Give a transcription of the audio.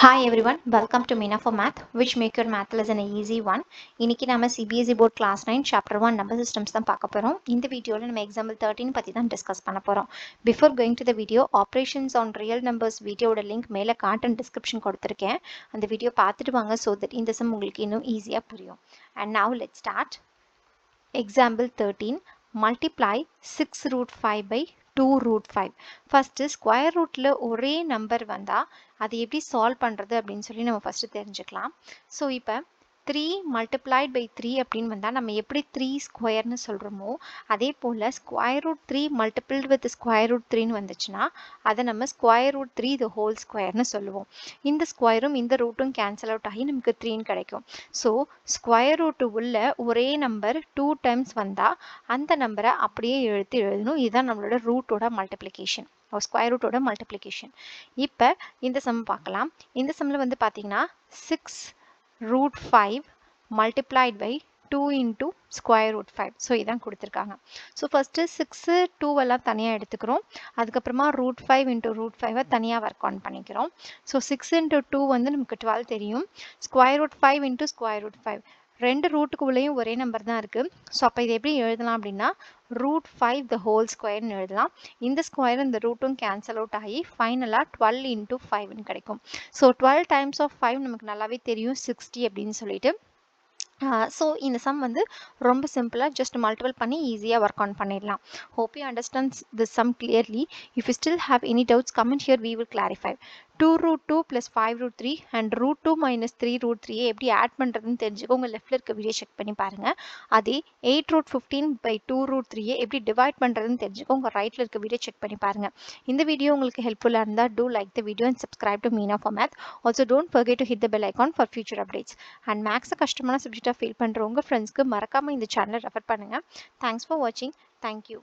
Hi everyone, welcome to Meena for Math, which make your math lesson an easy one. இன்னைக்கு நாம CBSE board class 9 chapter 1 number systems தான் பார்க்க போறோம். இந்த வீடியோல நம்ம example 13 பத்தி தான் டிஸ்கஸ் பண்ண போறோம். Before going to the video, operations on real numbers வீடியோட லிங்க் மேல கான்டென்ட் டிஸ்கிரிப்ஷன் கொடுத்திருக்கேன். அந்த வீடியோ பார்த்துட்டு வாங்க so that இந்த சம் உங்களுக்கு இன்னும் ஈஸியா புரியும். And now let's start. Example 13, multiply 6 root 5 by 2 root 5. First square rootல ஒரே நம்பர் வந்தா அதை எப்படி சால்வ் பண்றது அப்படின்னு சொல்லி நம்ம ஃபர்ஸ்ட் தெரிஞ்சுக்கலாம். ஸோ இப்போ 3 multiplied by 3 அப்படின்னு வந்தால் நம்ம எப்படி 3 ஸ்கொயர்னு சொல்கிறோமோ அதே போல் square root 3 multiplied with square root 3ன்னு வந்துச்சுன்னா அதை நம்ம ஸ்கொயர் ரூட் 3 த ஹோல் ஸ்கொயர்னு சொல்லுவோம். இந்த ஸ்கொயரும் இந்த ரூட்டும் கேன்சல் அவுட் ஆகி நமக்கு 3ன்னு கிடைக்கும். ஸோ ஸ்கொயர் ரூட்டு உள்ள ஒரே நம்பர் 2 டைம்ஸ் வந்தால் அந்த நம்பரை அப்படியே எழுதணும். இதுதான் நம்மளோட ரூட்டோட மல்டிப்ளிகேஷன், ஸ்கொயர் ரூட்டோட மல்டிப்ளிகேஷன். இப்போ இந்த சம் பார்க்கலாம். இந்த சம்மில் வந்து பார்த்தீங்கன்னா 6 root 5 multiplied by 2 into square root 5. So இதான் கொடுத்துருக்காங்க. ஸோ ஃபஸ்ட்டு 6 2 எல்லாம் தனியாக எடுத்துக்கிறோம். அதுக்கப்புறமா root 5 into root 5 தனியாக ஒர்க் ஆன் பண்ணிக்கிறோம். ஸோ 6 into 2 வந்து நமக்கு 12 தெரியும். square root 5 into square root 5 ரெண்டு ரூட்டுக்கு உள்ளேயும் ஒரே நம்பர் தான் இருக்குது. ஸோ அப்போ இதை எப்படி எழுதலாம் அப்படின்னா root 5 the whole squareன்னு எழுதலாம். இந்த ஸ்கொயர் இந்த ரூட்டும் கேன்சல் அவுட் ஆகி ஃபைனலாக 12 into 5ன்னு கிடைக்கும். ஸோ 12 times of 5 நமக்கு நல்லாவே தெரியும் 60 அப்படின்னு சொல்லிட்டு. ஸோ இந்த சம் வந்து ரொம்ப சிம்பிளாக ஜஸ்ட் மல்டிபிள் பண்ணி ஈஸியாக ஒர்க் ஆன் பண்ணிடலாம். Hope you understand the sum clearly. If you still have any doubts comment here, we will clarify. 2 root 2 plus 5 root 3 and root 2 minus 3 root 3 எப்படி ஆட் பண்ணுறதுன்னு தெரிஞ்சுக்கோ. உங்கள் லெஃப்டில் இருக்க வீடியோ செக் பண்ணி பாருங்கள். அதே 8 root 15 by 2 root 3 எப்படி டிவைட் பண்ணுறதுன்னு தெரிஞ்சுக்கோ. உங்கள் ரைட்டில் இருக்க வீடியோ செக் பண்ணி பாருங்கள். இந்த வீடியோ உங்களுக்கு ஹெல்ப்ஃபுல்லாக இருந்தால் do like the video and subscribe to Meena for Math. Also don't forget to hit the bell icon for future updates. And மேக்ஸை கஷ்டமான சப்ஜெக்டாக ஃபீல் பண்ணுற உங்கள் ஃப்ரெண்ட்ஸ்க்கு மறக்காமல் இந்த சேனலை ரெஃபர் பண்ணுங்கள். தேங்க்ஸ் ஃபார் வாட்சிங். தேங்க்யூ.